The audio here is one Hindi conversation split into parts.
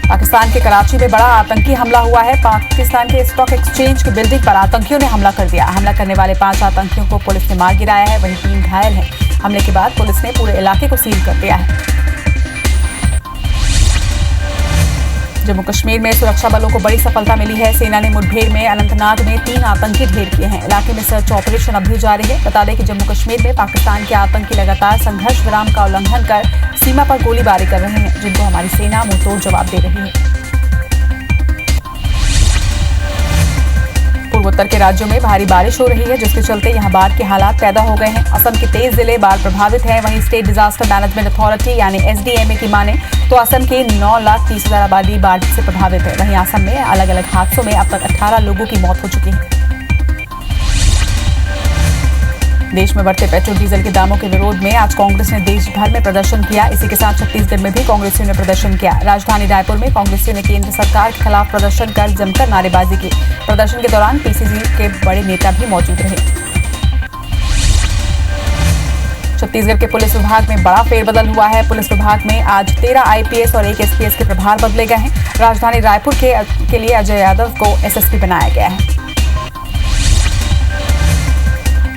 पाकिस्तान के कराची में बड़ा आतंकी हमला हुआ है। पाकिस्तान के स्टॉक एक्सचेंज की बिल्डिंग पर आतंकियों ने हमला कर दिया। हमला करने वाले 5 आतंकियों को पुलिस ने मार गिराया है, वहीं 3 घायल हैं। हमले के बाद पुलिस ने पूरे इलाके को सील कर दिया है। जम्मू कश्मीर में सुरक्षा बलों को बड़ी सफलता मिली है। सेना ने मुठभेड़ में अनंतनाग में 3 आतंकी ढेर किए हैं। इलाके में सर्च ऑपरेशन अब भी जारी है। बता दें कि जम्मू कश्मीर में पाकिस्तान के आतंकी लगातार संघर्ष विराम का उल्लंघन कर सीमा पर गोलीबारी कर रहे हैं, जिनको हमारी सेना मुंहतोड़ जवाब दे रही है। पूर्वोत्तर के राज्यों में भारी बारिश हो रही है, जिसके चलते यहां बाढ़ के हालात पैदा हो गए हैं। असम के 23 जिले बाढ़ प्रभावित हैं। वहीं स्टेट डिजास्टर मैनेजमेंट अथॉरिटी यानी SDMA की माने तो असम के 9,30,000 आबादी बाढ़ से प्रभावित है। वहीं असम में अलग अलग हादसों में अब तक 18 लोगों की मौत हो चुकी है। देश में बढ़ते पेट्रोल डीजल के दामों के विरोध में आज कांग्रेस ने देश भर में प्रदर्शन किया। इसी के साथ छत्तीसगढ़ में भी कांग्रेसियों ने प्रदर्शन किया। राजधानी रायपुर में कांग्रेसियों ने केंद्र सरकार के खिलाफ प्रदर्शन कर जमकर नारेबाजी की। प्रदर्शन के दौरान PCC के बड़े नेता भी मौजूद रहे। छत्तीसगढ़ के पुलिस विभाग में बड़ा फेरबदल हुआ है। पुलिस विभाग में आज 13 IPS और 1 SPS के प्रभार बदले गए हैं। राजधानी रायपुर के लिए अजय यादव को SSP बनाया गया है।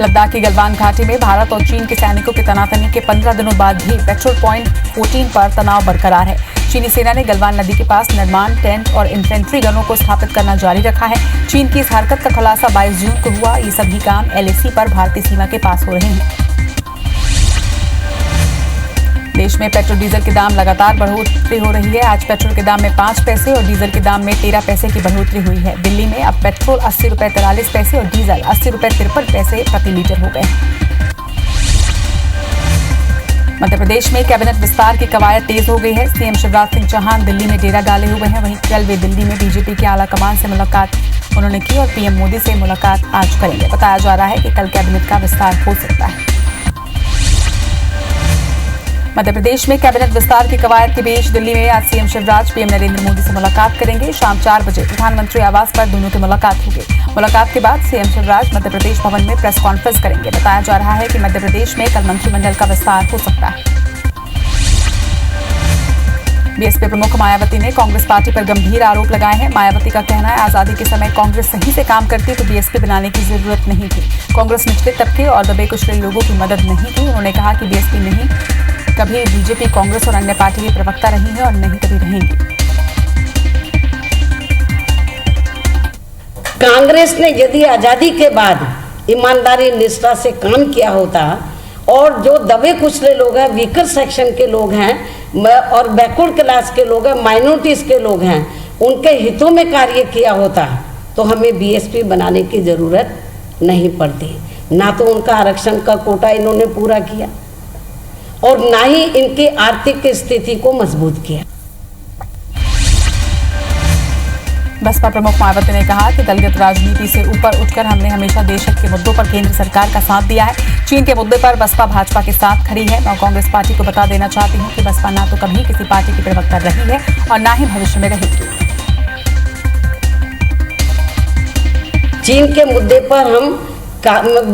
लद्दाख की गलवान घाटी में भारत और चीन के सैनिकों की तनातनी के 15 दिनों बाद भी पेट्रोल पॉइंट 14 पर तनाव बरकरार है। चीनी सेना ने गलवान नदी के पास निर्माण, टेंट और इन्फेंट्री गनों को स्थापित करना जारी रखा है। चीन की इस हरकत का खुलासा 22 जून को हुआ। ये सभी काम LAC पर भारतीय सीमा के पास हो रहे हैं। देश में पेट्रोल डीजल के दाम लगातार बढ़ोतरी हो रही है। आज पेट्रोल के दाम में 5 पैसे और डीजल के दाम में 13 पैसे की बढ़ोतरी हुई है। दिल्ली में अब पेट्रोल 80 रुपये 43 पैसे और डीजल 80 रुपये 53 पैसे प्रति लीटर हो गए। मध्य प्रदेश में कैबिनेट विस्तार की कवायद तेज हो गई है। CM शिवराज सिंह चौहान दिल्ली में डेरा डाले हुए हैं। वहीं कल वे दिल्ली में BJP के आला कमान से मुलाकात उन्होंने की और PM मोदी से मुलाकात आज करेंगे। बताया जा रहा है कि कल कैबिनेट का विस्तार हो सकता है। मध्य प्रदेश में कैबिनेट विस्तार की कवायद के बीच दिल्ली में आज CM शिवराज PM नरेंद्र मोदी से मुलाकात करेंगे। शाम 4 बजे प्रधानमंत्री आवास पर दोनों की मुलाकात होगी। मुलाकात के बाद CM शिवराज मध्य प्रदेश भवन में प्रेस कॉन्फ्रेंस करेंगे। बताया जा रहा है कि मध्य प्रदेश में कल मंत्रिमंडल का विस्तार हो सकता है। BSP प्रमुख मायावती ने कांग्रेस पार्टी पर गंभीर आरोप लगाए हैं। मायावती का कहना है, आजादी के समय कांग्रेस सही से काम करती तो BSP बनाने की जरूरत नहीं थी। कांग्रेस निचले तबके और दबे कुचले लोगों की मदद नहीं की। उन्होंने कहा कि BSP नहीं कभी BJP, कांग्रेस और अन्य पार्टी की प्रवक्ता रही है और नहीं कभी रहेंगी। कांग्रेस ने यदि आजादी के बाद ईमानदारी निष्ठा से काम किया होता और जो दबे कुचले लोग हैं, वीकर सेक्शन के लोग हैं और बैकवर्ड क्लास के लोग हैं, माइनॉरिटीज के लोग हैं, उनके हितों में कार्य किया होता तो हमें BSP बनाने की जरूरत नहीं पड़ती। ना तो उनका आरक्षण का कोटा इन्होंने पूरा किया और ना ही इनकी आर्थिक स्थिति को मजबूत किया। बसपा प्रमुख मायावती ने कहा कि दलगत राजनीति से ऊपर उठकर हमने हमेशा देश हित के मुद्दों पर केंद्र सरकार का साथ दिया है। चीन के मुद्दे पर बसपा भाजपा के साथ खड़ी है। मैं कांग्रेस पार्टी को बता देना चाहती हूं कि बसपा ना तो कभी किसी पार्टी की प्रवक्ता रही है और ना ही भविष्य में रहेगी। चीन के मुद्दे पर हम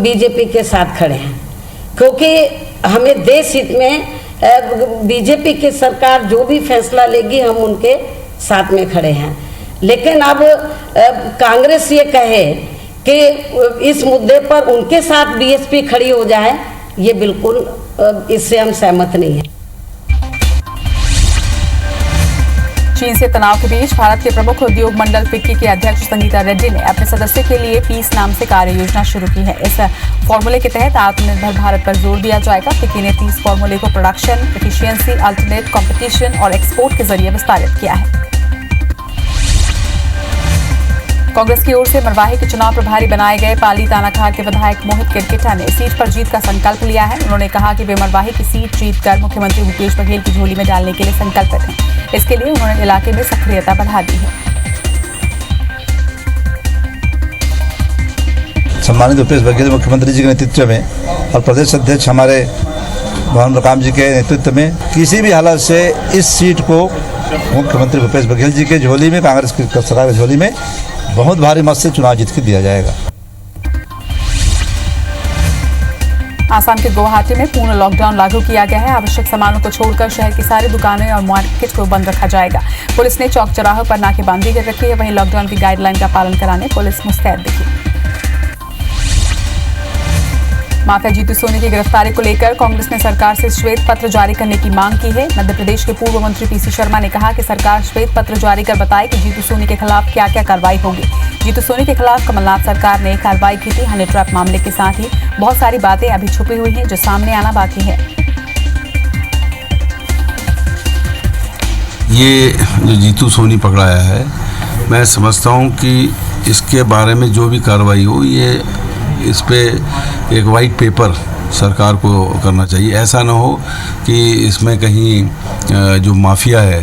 BJP के साथ खड़े हैं, क्योंकि हमें देश हित में BJP की सरकार जो भी फैसला लेगी हम उनके साथ में खड़े हैं। लेकिन अब कांग्रेस ये कहे कि इस मुद्दे पर उनके साथ BSP खड़ी हो जाए, ये बिल्कुल इससे हम सहमत नहीं हैं। चीन से तनाव के बीच भारत के प्रमुख उद्योग मंडल FICCI के अध्यक्ष संगीता रेड्डी ने अपने सदस्यों के लिए पीस नाम से कार्य योजना शुरू की है। इस फॉर्मूले के तहत आत्मनिर्भर भारत पर जोर दिया जाएगा। FICCI ने पीस फॉर्मूले को प्रोडक्शन, एफिशिएंसी, अल्टरनेट, कंपटीशन और एक्सपोर्ट के जरिए विस्तारित किया है। कांग्रेस की ओर से मरवाही के चुनाव प्रभारी बनाए गए पाली तानाखार के विधायक मोहित किरकिटा ने सीट पर जीत का संकल्प लिया है। उन्होंने कहा कि वे मरवाही की सीट जीतकर मुख्यमंत्री भूपेश बघेल की झोली में डालने के लिए संकल्पित हैं। इसके लिए उन्होंने इलाके में सक्रियता बढ़ा दी है। सम्मानित भूपेश बघेल मुख्यमंत्री जी के नेतृत्व में और प्रदेश अध्यक्ष हमारे भवन प्रकाश जी के नेतृत्व में किसी भी हालत से इस सीट को मुख्यमंत्री भूपेश बघेल जी के झोली में, कांग्रेस की सरकार की झोली में बहुत भारी मत से चुनाव जीत के दिया जाएगा। आसाम के गुवाहाटी में पूर्ण लॉकडाउन लागू किया गया है। आवश्यक सामानों को छोड़कर शहर की सारी दुकानें और मार्केट को बंद रखा जाएगा। पुलिस ने चौक चौराहों पर नाकेबंदी कर रखी है। वहीं लॉकडाउन की गाइडलाइन का पालन कराने पुलिस मुस्तैद दिखी। माफिया जीतू सोनी की गिरफ्तारी को लेकर कांग्रेस ने सरकार से श्वेत पत्र जारी करने की मांग की है। मध्य प्रदेश के पूर्व मंत्री पीसी शर्मा ने कहा कि सरकार श्वेत पत्र जारी कर बताए कि जीतू सोनी के खिलाफ क्या क्या कार्रवाई होगी। जीतू सोनी के खिलाफ कमलनाथ सरकार ने कार्रवाई की थी। हनी ट्रैप मामले के साथ ही बहुत सारी बातें अभी छुपी हुई हैं जो सामने आना बाकी है। ये जो जीतू सोनी पकड़ाया है, मैं समझता हूँ कि इसके बारे में जो भी कार्रवाई हो, ये इस पे एक वाइट पेपर सरकार को करना चाहिए। ऐसा ना हो कि इसमें कहीं जो माफिया है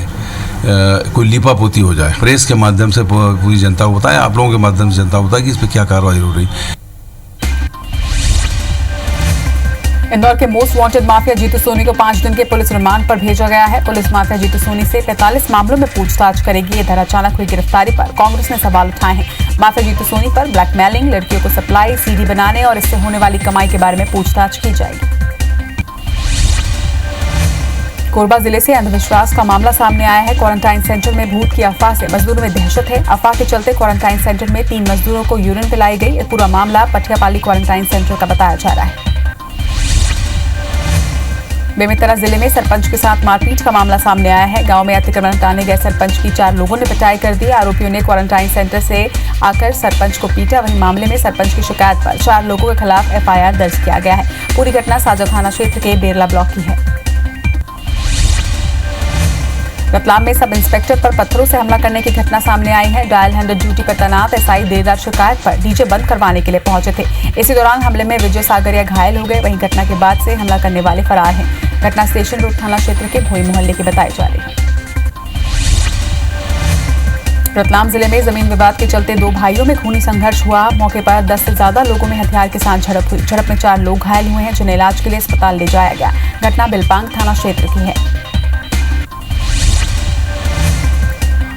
कोई लीपापोती हो जाए। प्रेस के माध्यम से पूरी जनता को बताए, आप लोगों के माध्यम से जनता को बताए कि इस पर क्या कार्रवाई हो रही। इंदौर के most wanted mafia Jitu Soni को 5 दिन के पुलिस रिमांड पर भेजा गया है। पुलिस माफिया जीतू सोनी से 45 मामलों में पूछताछ करेगी। इधर अचानक हुई गिरफ्तारी पर कांग्रेस ने सवाल उठाए हैं। माफिया जीतू सोनी पर ब्लैकमेलिंग, लड़कियों को सप्लाई, सीडी बनाने और इससे होने वाली कमाई के बारे में पूछताछ की जाएगी। कोरबा जिले से अंधविश्वास का मामला सामने आया है। क्वारंटाइन सेंटर में भूत की अफवाह से मजदूरों में दहशत है। अफवाह के चलते क्वारंटाइन सेंटर में 3 मजदूरों को यूरिन पिलाई गई। पूरा मामला पटियापाली क्वारंटाइन सेंटर का बताया जा रहा है। बेमेतरा जिले में सरपंच के साथ मारपीट का मामला सामने आया है। गांव में अतिक्रमण हटाने गए सरपंच की 4 लोगों ने पिटाई कर दी। आरोपियों ने क्वारंटाइन सेंटर से आकर सरपंच को पीटा। वहीं मामले में सरपंच की शिकायत पर 4 लोगों के खिलाफ एफआईआर दर्ज किया गया है। पूरी घटना साजा थाना क्षेत्र के बेरला ब्लॉक की है। रतलाम में सब इंस्पेक्टर पर पत्थरों से हमला करने की घटना सामने आई है। डायल 100 ड्यूटी पर तैनात एसआई देर रात शिकायत पर डीजे बंद करवाने के लिए पहुंचे थे। इसी दौरान हमले में विजय सागरिया घायल हो गए। वहीं घटना के बाद से हमला करने वाले फरार हैं। घटना स्टेशन रोड थाना क्षेत्र के भोई मोहल्ले की बताई जा रही है। रतलाम जिले में जमीन विवाद के चलते 2 भाइयों में खूनी संघर्ष हुआ। मौके पर 10 से ज्यादा लोगों में हथियार के साथ झड़प हुई। झड़प में 4 लोग घायल हुए हैं, जिन्हें इलाज के लिए अस्पताल ले जाया गया। घटना बिलपांग थाना क्षेत्र की है।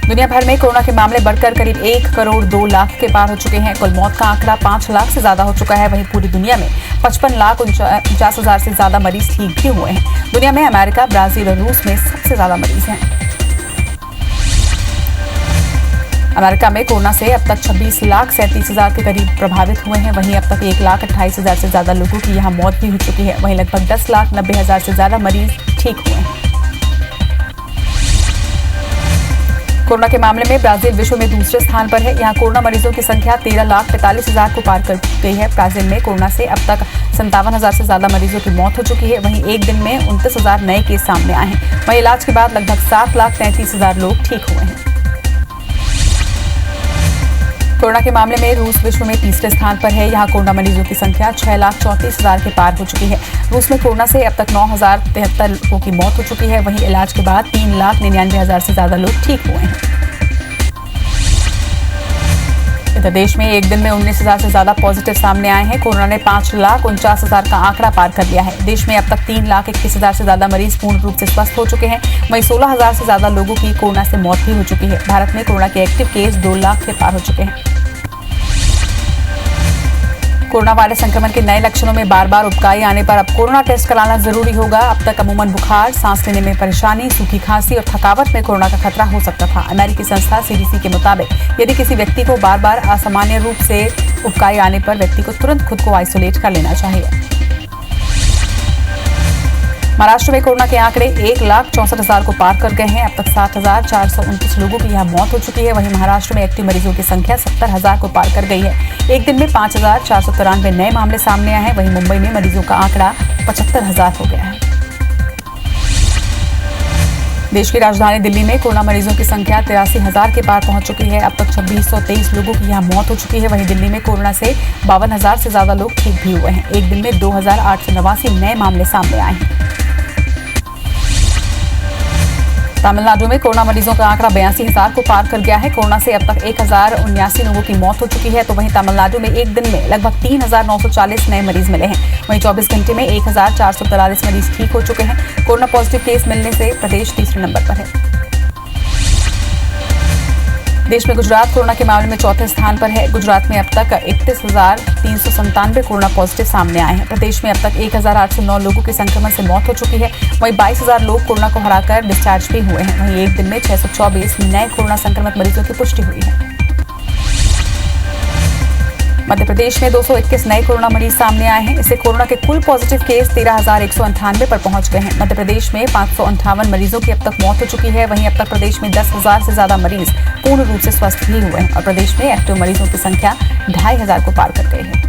दुनिया भर में कोरोना के मामले बढ़कर करीब 1 करोड़ 2 लाख के पार हो चुके हैं। कुल मौत का आंकड़ा 5 लाख से ज्यादा हो चुका है। वहीं पूरी दुनिया में 55,49,000 से ज्यादा मरीज ठीक भी हुए हैं। दुनिया में अमेरिका, ब्राजील और रूस में सबसे ज्यादा मरीज हैं। अमेरिका में कोरोना से अब तक 26,37,000 के करीब प्रभावित हुए हैं। वहीं अब तक 1,28,000 से ज्यादा लोगों की यहां मौत भी हो चुकी है। वहीं लगभग 10,90,000 से ज्यादा मरीज ठीक हुए हैं। कोरोना के मामले में ब्राजील विश्व में दूसरे स्थान पर है। यहाँ कोरोना मरीजों की संख्या 13,45,000 को पार कर गई है। ब्राजील में कोरोना से अब तक 57,000 से ज्यादा मरीजों की मौत हो चुकी है। वहीं एक दिन में 29,000 नए केस सामने आए हैं। वहीं इलाज के बाद लगभग 7,33,000 लोग ठीक हुए हैं। कोरोना के मामले में रूस विश्व में तीसरे स्थान पर है। यहाँ कोरोना मरीजों की संख्या 6,34,000 के पार हो चुकी है। रूस में कोरोना से अब तक 9,073 लोगों की मौत हो चुकी है। वहीं इलाज के बाद 3,99,000 से ज्यादा लोग ठीक हुए हैं। इधर देश में एक दिन में 19,000 से ज्यादा पॉजिटिव सामने आए हैं। कोरोना ने 5,49,000 का आंकड़ा पार कर लिया है। देश में अब तक 3,21,000 से ज्यादा मरीज पूर्ण रूप से स्वस्थ हो चुके हैं। वहीं 16,000 से ज्यादा लोगों की कोरोना से मौत भी हो चुकी है। भारत में कोरोना के एक्टिव केस 2 लाख के पार हो चुके हैं। कोरोना वायरस संक्रमण के नए लक्षणों में बार बार उबकाई आने पर अब कोरोना टेस्ट कराना जरूरी होगा। अब तक अमूमन बुखार, सांस लेने में परेशानी, सूखी खांसी और थकावट में कोरोना का खतरा हो सकता था। अमेरिकी संस्था सीडीसी के मुताबिक यदि किसी व्यक्ति को बार बार असामान्य रूप से उबकाई आने पर व्यक्ति को तुरंत खुद को आइसोलेट कर लेना चाहिए। महाराष्ट्र में कोरोना के आंकड़े 1,64,000 को पार कर गए हैं। अब तक 7,429 लोगों की यहाँ मौत हो चुकी है। वहीं महाराष्ट्र में एक्टिव मरीजों की संख्या 70,000 को पार कर गई है। एक दिन में 5,493 नए मामले सामने आए हैं। वहीं मुंबई में मरीजों का आंकड़ा 75,000 हो गया है। देश की राजधानी दिल्ली में कोरोना मरीजों की संख्या 83,000 के पार पहुंच चुकी है। अब तक 2,623 लोगों की यहाँ मौत हो चुकी है। वहीं दिल्ली में कोरोना से 52,000 से ज्यादा लोग ठीक भी हुए हैं। एक दिन में 2,889 नए मामले सामने आए हैं। तमिलनाडु में कोरोना मरीजों का आंकड़ा 82,000 को पार कर गया है। कोरोना से अब तक 1,079 लोगों की मौत हो चुकी है। तो वहीं तमिलनाडु में एक दिन में लगभग 3,940 नए मरीज मिले हैं। वहीं 24 घंटे में 1,443 मरीज ठीक हो चुके हैं। कोरोना पॉजिटिव केस मिलने से प्रदेश तीसरे नंबर पर है। देश में गुजरात कोरोना के मामले में चौथे स्थान पर है। गुजरात में अब तक 31,397 कोरोना पॉजिटिव सामने आए हैं। प्रदेश में अब तक 1,809 लोगों की संक्रमण से मौत हो चुकी है। वहीं 22,000 लोग कोरोना को हराकर डिस्चार्ज भी हुए हैं। वहीं एक दिन में 624 नए कोरोना संक्रमित मरीजों की पुष्टि हुई है। मध्य प्रदेश में 221 नए कोरोना मरीज सामने आए हैं। इससे कोरोना के कुल पॉजिटिव केस 13,198 पर पहुंच गए हैं। मध्य प्रदेश में 558 मरीजों की अब तक मौत हो चुकी है। वहीं अब तक प्रदेश में 10,000 से ज्यादा मरीज पूर्ण रूप से स्वस्थ भी हुए हैं और प्रदेश में एक्टिव मरीजों की संख्या 2,500 को पार कर गई है।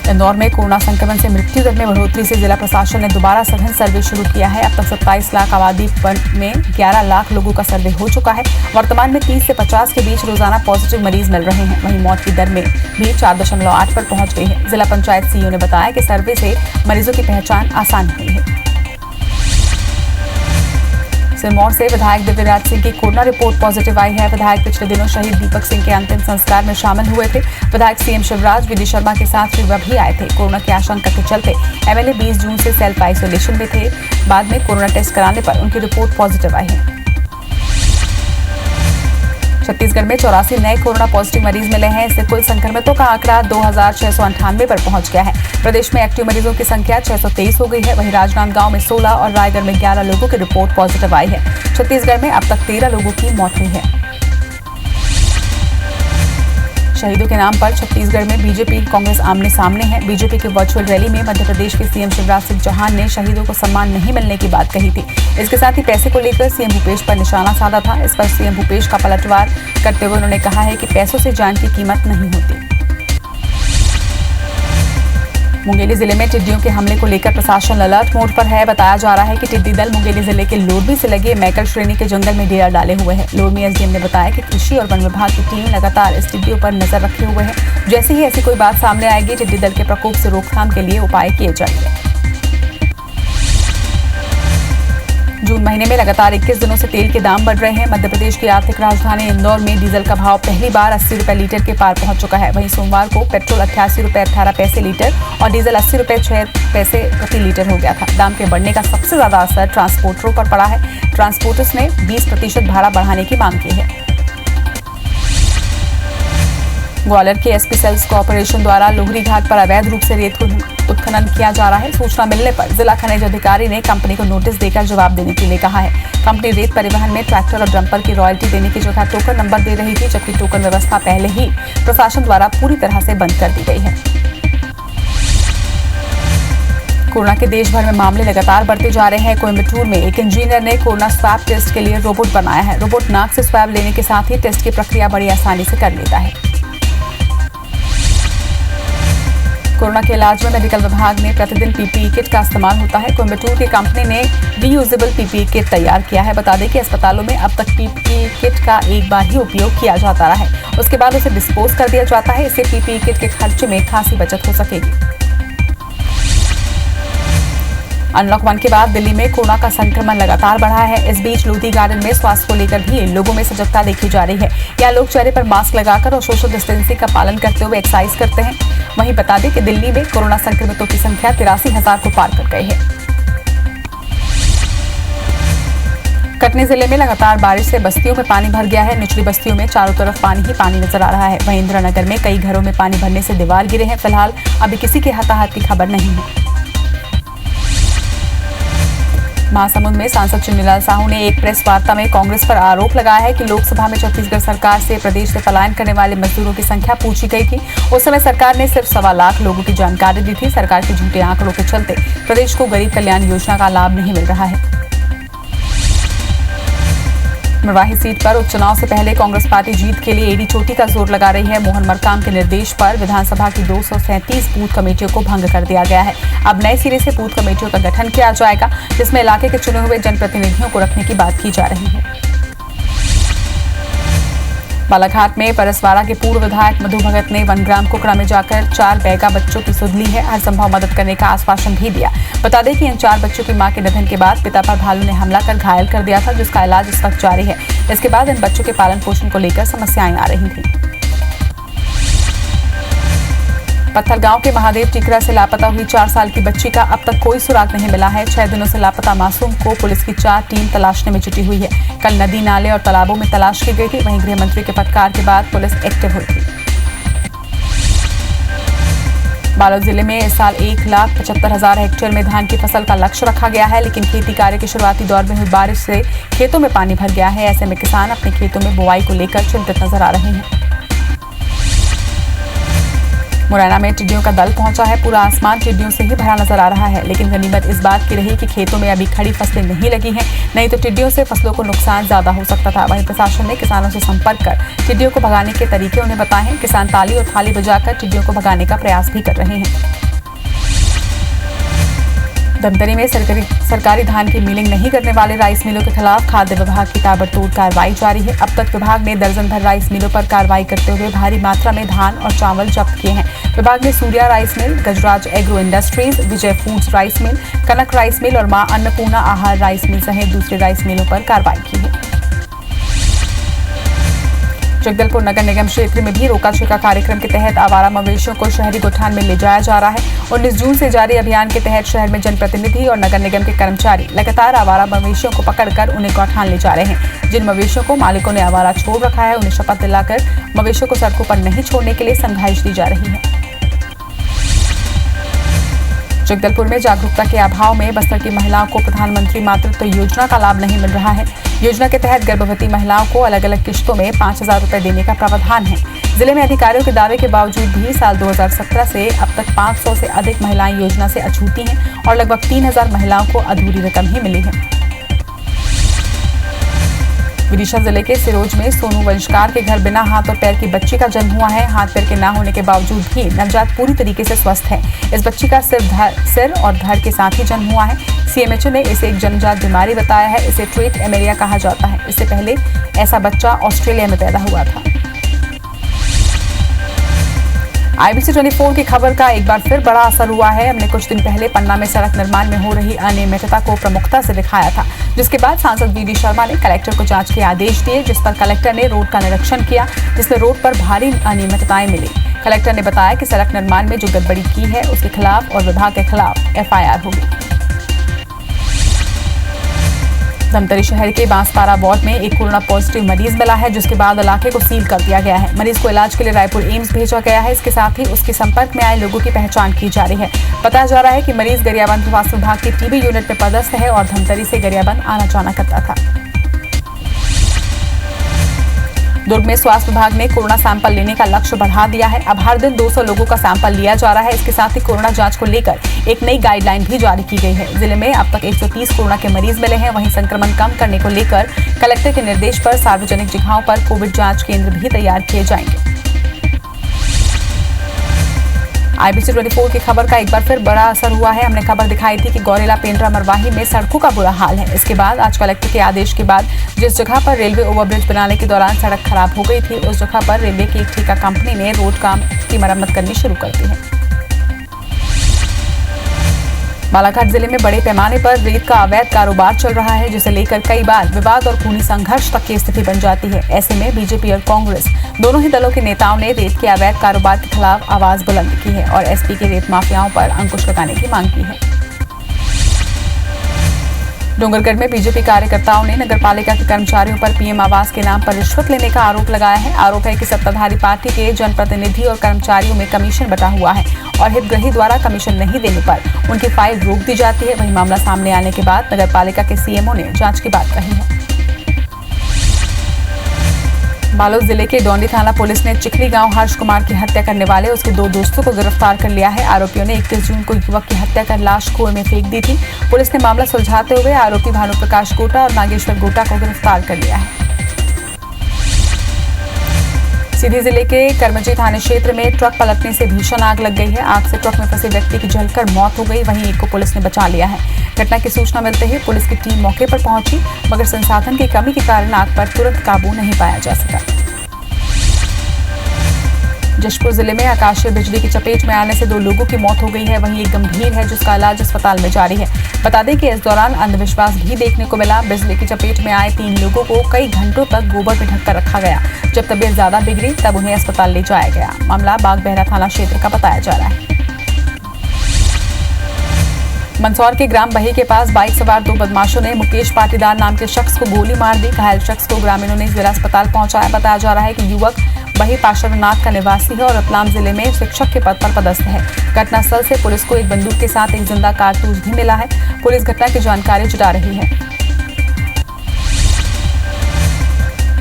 इंदौर में कोरोना संक्रमण से मृत्यु दर में बढ़ोतरी से जिला प्रशासन ने दोबारा सघन सर्वे शुरू किया है। अब तक 27 लाख आबादी में 11 लाख लोगों का सर्वे हो चुका है। वर्तमान में 30 से 50 के बीच रोजाना पॉजिटिव मरीज मिल रहे हैं। वहीं मौत की दर में भी 4.8 पर पहुंच गई है। जिला पंचायत सीईओ ने बताया कि सर्वे से मरीजों की पहचान आसान हुई है। सिरमौर से विधायक दिव्यराज सिंह की कोरोना रिपोर्ट पॉजिटिव आई है। विधायक पिछले दिनों शहीद दीपक सिंह के अंतिम संस्कार में शामिल हुए थे। विधायक सीएम शिवराज वीडी शर्मा के साथ रीवा भी आए थे। कोरोना की आशंका के चलते एमएलए 20 जून से सेल्फ आइसोलेशन में थे। बाद में कोरोना टेस्ट कराने पर उनकी रिपोर्ट पॉजिटिव आई है। छत्तीसगढ़ में 84 नए कोरोना पॉजिटिव मरीज मिले हैं। इससे कुल संक्रमितों का आंकड़ा 2,698 पर पहुंच गया है। प्रदेश में एक्टिव मरीजों की संख्या 623 हो गई है। वहीं राजनांदगांव में 16 और रायगढ़ में 11 लोगों की रिपोर्ट पॉजिटिव आई है। छत्तीसगढ़ में अब तक 13 लोगों की मौत हुई है। शहीदों के नाम पर छत्तीसगढ़ में बीजेपी कांग्रेस आमने सामने है। बीजेपी की वर्चुअल रैली में मध्य प्रदेश के सीएम शिवराज सिंह चौहान ने शहीदों को सम्मान नहीं मिलने की बात कही थी। इसके साथ ही पैसे को लेकर सीएम भूपेश पर निशाना साधा था। इस पर सीएम भूपेश का पलटवार करते हुए उन्होंने कहा है कि पैसों से जान की कीमत नहीं होती। मुंगेली जिले में टिड्डियों के हमले को लेकर प्रशासन अलर्ट मोड पर है। बताया जा रहा है कि टिड्डी दल मुंगेली जिले के लोरमी से लगे मैकल श्रेणी के जंगल में डेरा डाले हुए हैं। लोरमी एसडीएम ने बताया कि कृषि और वन विभाग की टीम लगातार इस टिड्डियों पर नजर रखे हुए है। जैसे ही ऐसी कोई बात सामने आएगी, टिड्डी दल के प्रकोप से रोकथाम के लिए उपाय किए जाएंगे। जून महीने में लगातार 21 दिनों से तेल के दाम बढ़ रहे हैं। मध्य प्रदेश की आर्थिक राजधानी इंदौर में डीजल का भाव पहली बार 80 रुपए लीटर के पार पहुंच चुका है। वहीं सोमवार को पेट्रोल 88 रुपए 18 पैसे लीटर और डीजल 80 रुपए 6 पैसे प्रति लीटर हो गया था। दाम के बढ़ने का सबसे ज्यादा असर ट्रांसपोर्टरों पर पड़ा है। ट्रांसपोर्टर्स ने 20% भाड़ा बढ़ाने की मांग की है। ग्वालियर के एसपी सेल्स कॉर्पोरेशन द्वारा लोहरी घाट पर अवैध रूप से रेत उत्खनन किया जा रहा है। सूचना मिलने पर जिला खनिज अधिकारी ने कंपनी को नोटिस देकर जवाब देने के लिए कहा है। कंपनी रेत परिवहन में ट्रैक्टर और डंपर की रॉयल्टी देने की जगह टोकन नंबर दे रही थी, जबकि टोकन व्यवस्था पहले ही प्रशासन द्वारा पूरी तरह से बंद कर दी गई है। कोरोना के देश भर में मामले लगातार बढ़ते जा रहे हैं। कोयम्बटूर में एक इंजीनियर ने कोरोना स्वैब टेस्ट के लिए रोबोट बनाया है। रोबोट नाक से स्वैब लेने के साथ ही टेस्ट की प्रक्रिया बड़ी आसानी से कर लेता है। कोरोना के इलाज में मेडिकल विभाग में प्रतिदिन पीपीई किट का इस्तेमाल होता है। कोयम्बटूर की कंपनी ने रीयूजेबल पीपीई किट तैयार किया है। बता दें कि अस्पतालों में अब तक पीपीई किट का एक बार ही उपयोग किया जाता रहा है, उसके बाद उसे डिस्पोज कर दिया जाता है। इससे पीपीई किट के खर्च में खासी बचत हो सकेगी। अनलॉक 1 के बाद दिल्ली में कोरोना का संक्रमण लगातार बढ़ा है। इस बीच लोधी गार्डन में स्वास्थ्य को लेकर भी लोगों में सजगता देखी जा रही है। यहाँ लोग चेहरे पर मास्क लगाकर और सोशल डिस्टेंसिंग का पालन करते हुए एक्सरसाइज करते हैं। वहीं बता दें कि दिल्ली में कोरोना संक्रमितों की संख्या 83,000 को पार कर गई है। कटनी जिले में लगातार बारिश से बस्तियों में पानी भर गया है। निचली बस्तियों में चारों तरफ पानी ही पानी नजर आ रहा है। वहीं इंदिरानगर में कई घरों में पानी भरने से दीवार गिरे हैं। फिलहाल अभी किसी के हताहत की खबर नहीं है। महासमुंद में सांसद चुन्नीलाल साहू ने एक प्रेस वार्ता में कांग्रेस पर आरोप लगाया है कि लोकसभा में छत्तीसगढ़ सरकार से प्रदेश से पलायन करने वाले मजदूरों की संख्या पूछी गई थी। उस समय सरकार ने सिर्फ 1.25 लाख लोगों की जानकारी दी थी। सरकार के झूठे आंकड़ों के चलते प्रदेश को गरीब कल्याण योजना का लाभ नहीं मिल रहा है। मरवाही सीट पर उपचुनाव से पहले कांग्रेस पार्टी जीत के लिए एड़ी चोटी का जोर लगा रही है। मोहन मरकाम के निर्देश पर विधानसभा की 237 बूथ कमेटियों को भंग कर दिया गया है। अब नए सिरे से बूथ कमेटियों का गठन किया जाएगा, जिसमें इलाके के चुने हुए जनप्रतिनिधियों को रखने की बात की जा रही है। बालाघाट में परसवाड़ा के पूर्व विधायक मधु भगत ने वनग्राम कुकड़ा में जाकर 4 बैगा बच्चों की सुध ली है। हर संभव मदद करने का आश्वासन भी दिया। बता दें कि इन 4 बच्चों की मां के निधन के बाद पिता पर भालू ने हमला कर घायल कर दिया था, जिसका इलाज इस वक्त जारी है। इसके बाद इन बच्चों के पालन पोषण को लेकर समस्याएं आ रही थी। पत्थलगांव के महादेव टीकरा से लापता हुई 4 साल की बच्ची का अब तक कोई सुराग नहीं मिला है। 6 दिनों से लापता मासूम को पुलिस की 4 टीम तलाशने में जुटी हुई है। कल नदी, नाले और तालाबों में तलाश की गई थी। वहीं गृह मंत्री के फटकार के बाद पुलिस एक्टिव हुई थी। बालोद जिले में इस साल 1,75,000 हेक्टेयर में धान की फसल का लक्ष्य रखा गया है, लेकिन खेती कार्य के शुरुआती दौर में हुई बारिश से खेतों में पानी भर गया है। ऐसे में किसान अपने खेतों में बुआई को लेकर चिंतित नजर आ रहे हैं। मुरैना में टिड्डियों का दल पहुंचा है। पूरा आसमान टिड्डियों से ही भरा नजर आ रहा है, लेकिन गनीमत इस बात की रही कि खेतों में अभी खड़ी फसलें नहीं लगी हैं, नहीं तो टिड्डियों से फसलों को नुकसान ज्यादा हो सकता था। वहीं प्रशासन ने किसानों से संपर्क कर टिड्डियों को भगाने के तरीके उन्हें बताए हैं। किसान ताली और थाली बजाकर टिड्डियों को भगाने का प्रयास भी कर रहे हैं। धमतरी में सरकारी धान की मिलिंग नहीं करने वाले राइस मिलों के खिलाफ खाद्य विभाग की ताबड़तोड़ कार्रवाई जारी है। अब तक विभाग ने दर्जन भर राइस मिलों पर कार्रवाई करते हुए भारी मात्रा में धान और चावल जब्त किए हैं। विभाग ने सूर्या राइस मिल, गजराज एग्रो इंडस्ट्रीज, विजय फूड्स राइस मिल, कनक राइस मिल और मां अन्नपूर्णा आहार राइस मिल सहित दूसरे राइस मिलों पर कार्रवाई की है। जगदलपुर नगर निगम क्षेत्र में भी रोका छेका कार्यक्रम के तहत आवारा मवेशियों को शहरी गोठान में ले जाया जा रहा है। 19 जून से जारी अभियान के तहत शहर में जनप्रतिनिधि और नगर निगम के कर्मचारी लगातार आवारा मवेशियों को पकड़कर उन्हें गौठान ले जा रहे हैं। जिन मवेशियों को मालिकों ने आवारा छोड़ रखा है, उन्हें शपथ दिलाकर मवेशियों को सड़कों पर नहीं छोड़ने के लिए समझाइश दी जा रही है। जगदलपुर में जागरूकता के अभाव में बस्तर की महिलाओं को प्रधानमंत्री मातृत्व योजना का लाभ नहीं मिल रहा है। योजना के तहत गर्भवती महिलाओं को अलग अलग किश्तों में 5,000 रुपए देने का प्रावधान है। जिले में अधिकारियों के दावे के बावजूद भी साल 2017 से अब तक 500 से अधिक महिलाएं योजना से अछूती हैं और लगभग 3,000 महिलाओं को अधूरी रकम ही मिली है। विदिशा जिले के सिरोज में सोनू वंशकार के घर बिना हाथ और पैर की बच्ची का जन्म हुआ है। हाथ पैर के ना होने के बावजूद भी नवजात पूरी तरीके से स्वस्थ है। इस बच्ची का सिर और धड़ के साथ ही जन्म हुआ है। सीएमएचओ ने इसे एक जन्मजात बीमारी बताया है। इसे ट्रेट एमेरिया कहा जाता है। इससे पहले ऐसा बच्चा ऑस्ट्रेलिया में पैदा हुआ था। IBC 24 की खबर का एक बार फिर बड़ा असर हुआ है। हमने कुछ दिन पहले पन्ना में सड़क निर्माण में हो रही अनियमितता को प्रमुखता से दिखाया था, जिसके बाद सांसद वीडी शर्मा ने कलेक्टर को जांच के आदेश दिए, जिस पर कलेक्टर ने रोड का निरीक्षण किया, जिसमें रोड पर भारी अनियमितताएं मिली। कलेक्टर ने बताया कि सड़क निर्माण में जो गड़बड़ी की है उसके खिलाफ और विभाग के खिलाफ FIR होगी। धमतरी शहर के बांसपारा वार्ड में एक कोरोना पॉजिटिव मरीज मिला है, जिसके बाद इलाके को सील कर दिया गया है। मरीज को इलाज के लिए रायपुर एम्स भेजा गया है। इसके साथ ही उसके संपर्क में आए लोगों की पहचान की जा रही है। बताया जा रहा है कि मरीज गरियाबंद स्वास्थ्य विभाग की टीबी यूनिट में पदस्थ है और धमतरी से गरियाबंद आना जाना करता था। दुर्ग में स्वास्थ्य विभाग ने कोरोना सैंपल लेने का लक्ष्य बढ़ा दिया है। अब हर दिन 200 लोगों का सैंपल लिया जा रहा है। इसके साथ ही कोरोना जांच को लेकर एक नई गाइडलाइन भी जारी की गई है। जिले में अब तक 130 कोरोना के मरीज मिले हैं। वहीं संक्रमण कम करने को लेकर कलेक्टर के निर्देश पर सार्वजनिक जगहों पर कोविड जांच केंद्र भी तैयार किए जाएंगे। IBC 24 की खबर का एक बार फिर बड़ा असर हुआ है। हमने खबर दिखाई थी कि गौरेला पेंड्रा मरवाही में सड़कों का बुरा हाल है। इसके बाद आज कलेक्टर के आदेश के बाद जिस जगह पर रेलवे ओवरब्रिज बनाने के दौरान सड़क खराब हो गई थी, उस जगह पर रेलवे की एक ठेका कंपनी ने रोड काम की मरम्मत करनी शुरू कर दी है। बालाघाट जिले में बड़े पैमाने पर रेत का अवैध कारोबार चल रहा है, जिसे लेकर कई बार विवाद और खूनी संघर्ष तक की स्थिति बन जाती है। ऐसे में बीजेपी और कांग्रेस दोनों ही दलों के नेताओं ने रेत के अवैध कारोबार के खिलाफ आवाज बुलंद की है और SP के रेत माफियाओं पर अंकुश लगाने की मांग की है। डोंगरगढ़ में बीजेपी कार्यकर्ताओं ने नगरपालिका के कर्मचारियों पर PM आवास के नाम पर रिश्वत लेने का आरोप लगाया है। आरोप है कि सत्ताधारी पार्टी के जनप्रतिनिधि और कर्मचारियों में कमीशन बटा हुआ है और हितग्राही द्वारा कमीशन नहीं देने पर उनकी फाइल रोक दी जाती है। वहीं मामला सामने आने के बाद नगरपालिका के CMO ने जांच की बात कही है। बालोद जिले के डोंडी थाना पुलिस ने चिखली गांव हर्ष कुमार की हत्या करने वाले उसके 2 दोस्तों को गिरफ्तार कर लिया है। आरोपियों ने 21 जून को युवक की हत्या कर लाश कुएं में फेंक दी थी। पुलिस ने मामला सुलझाते हुए आरोपी भानु प्रकाश गोटा और नागेश्वर गोटा को गिरफ्तार कर लिया है। सीधी जिले के करमजी थाना क्षेत्र में ट्रक पलटने से भीषण आग लग गई है। आग से ट्रक में फंसे व्यक्ति की जलकर मौत हो गई। वहीं एक को पुलिस ने बचा लिया है। घटना की सूचना मिलते ही पुलिस की टीम मौके पर पहुंची, मगर संसाधन की कमी के कारण आग पर तुरंत काबू नहीं पाया जा सका। जशपुर जिले में आकाशीय बिजली की चपेट में आने से 2 लोगों की मौत हो गई है, वहीं एक गंभीर है जिसका इलाज अस्पताल में जारी है। बता दें कि इस दौरान अंधविश्वास भी देखने को मिला। बिजली की चपेट में आए 3 लोगों को कई घंटों तक गोबर में ढककर रखा गया। जब तबीयत ज्यादा बिगड़ी तब उन्हें अस्पताल ले जाया गया। मामला बागबहरा थाना क्षेत्र का बताया जा रहा है। मंदसौर के ग्राम बही के पास बाइक सवार 2 बदमाशों ने मुकेश पाटीदार नाम के शख्स को गोली मार दी। घायल शख्स को ग्रामीणों ने जिला अस्पताल पहुंचाया। बताया जा रहा है कि युवक बही पार्श्वनाथ का निवासी है और रतलाम जिले में शिक्षक के पद पर पदस्थ है। घटनास्थल से पुलिस को एक बंदूक के साथ एक जिंदा कारतूस भी मिला है। पुलिस घटना की जानकारी जुटा रही है।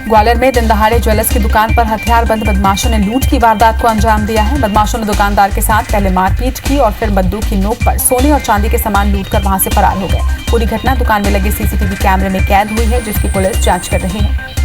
ग्वालियर में दिन दहाड़े ज्वेलर्स की दुकान पर हथियारबंद बदमाशों ने लूट की वारदात को अंजाम दिया है। बदमाशों ने दुकानदार के साथ पहले मारपीट की और फिर बंदूक की नोक पर सोने और चांदी के सामान लूटकर वहां से फरार हो गए। पूरी घटना दुकान में लगे सीसीटीवी कैमरे में कैद हुई है, जिसकी पुलिस जांच कर रही है।